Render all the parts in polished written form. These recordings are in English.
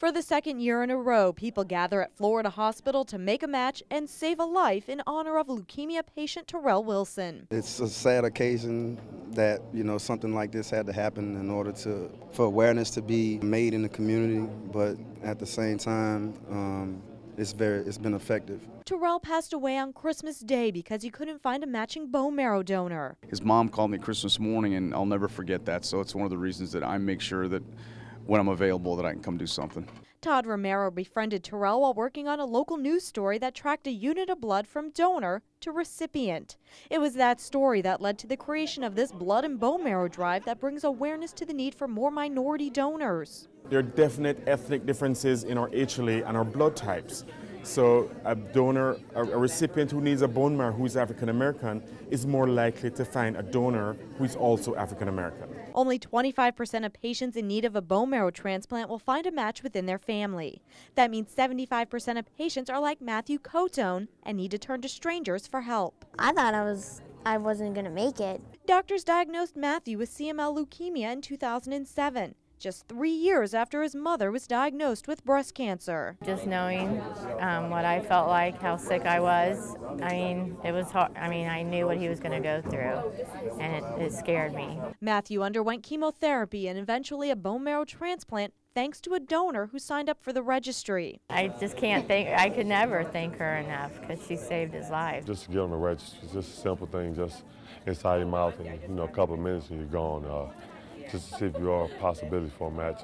For the second year in a row, people gather at Florida Hospital to make a match and save a life in honor of leukemia patient Terrell Wilson. It's a sad occasion that, something like this had to happen in order for awareness to be made in the community, but at the same time, it's been effective. Terrell passed away on Christmas Day because he couldn't find a matching bone marrow donor. His mom called me Christmas morning, and I'll never forget that, so it's one of the reasons that I make sure that when I'm available that I can come do something. Todd Romero befriended Terrell while working on a local news story that tracked a unit of blood from donor to recipient. It was that story that led to the creation of this blood and bone marrow drive that brings awareness to the need for more minority donors. There are definite ethnic differences in our HLA and our blood types. So a donor, a recipient who needs a bone marrow who is African American is more likely to find a donor who is also African American. Only 25% of patients in need of a bone marrow transplant will find a match within their family. That means 75% of patients are like Matthew Cotone and need to turn to strangers for help. I thought I wasn't going to make it. Doctors diagnosed Matthew with CML leukemia in 2007. Just 3 years after his mother was diagnosed with breast cancer. Just knowing what I felt like, how sick I was, it was hard. I knew what he was going to go through, and it scared me. Matthew underwent chemotherapy and eventually a bone marrow transplant thanks to a donor who signed up for the registry. I just can't I could never thank her enough because she saved his life. Just to get on the registry, just a simple thing, just inside your mouth, and a couple of minutes and you're gone. Just to see if you are a possibility for a match.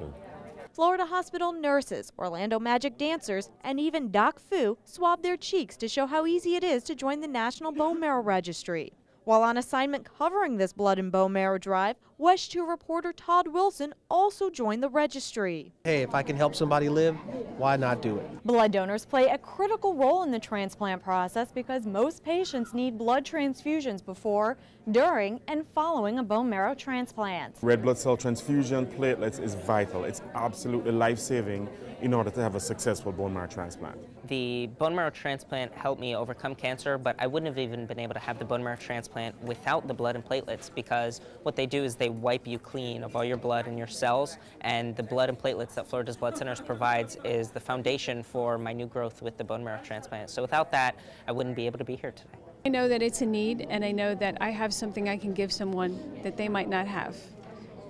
Florida Hospital nurses, Orlando Magic dancers, and even Doc Fu swabbed their cheeks to show how easy it is to join the National Bone Marrow Registry. While on assignment covering this blood and bone marrow drive, West 2 reporter Todd Wilson also joined the registry. Hey, if I can help somebody live, why not do it? Blood donors play a critical role in the transplant process because most patients need blood transfusions before, during, and following a bone marrow transplant. Red blood cell transfusion, platelets is vital. It's absolutely life-saving in order to have a successful bone marrow transplant. The bone marrow transplant helped me overcome cancer, but I wouldn't have even been able to have the bone marrow transplant without the blood and platelets, because what they do is they wipe you clean of all your blood and your cells, and the blood and platelets that Florida's Blood Centers provides is the foundation for my new growth with the bone marrow transplant. So without that, I wouldn't be able to be here today. I know that it's a need, and I know that I have something I can give someone that they might not have.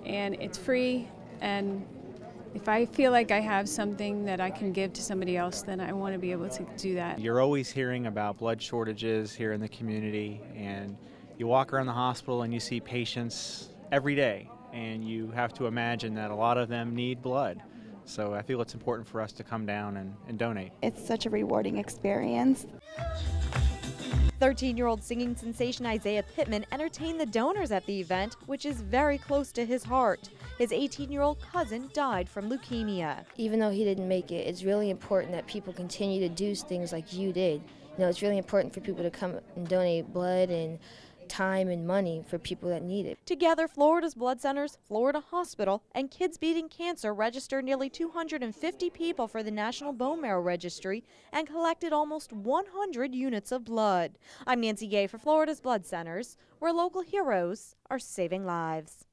And it's free, and if I feel like I have something that I can give to somebody else, then I want to be able to do that. You're always hearing about blood shortages here in the community, and you walk around the hospital and you see patients every day, and you have to imagine that a lot of them need blood. So I feel it's important for us to come down and donate. It's such a rewarding experience. 13-year-old singing sensation Isaiah Pittman entertained the donors at the event, which is very close to his heart. His 18-year-old cousin died from leukemia. Even though he didn't make it, it's really important that people continue to do things like you did. It's really important for people to come and donate blood and time and money for people that need it. Together, Florida's Blood Centers, Florida Hospital, and Kids Beating Cancer registered nearly 250 people for the National Bone Marrow Registry and collected almost 100 units of blood. I'm Nancy Gay for Florida's Blood Centers, where local heroes are saving lives.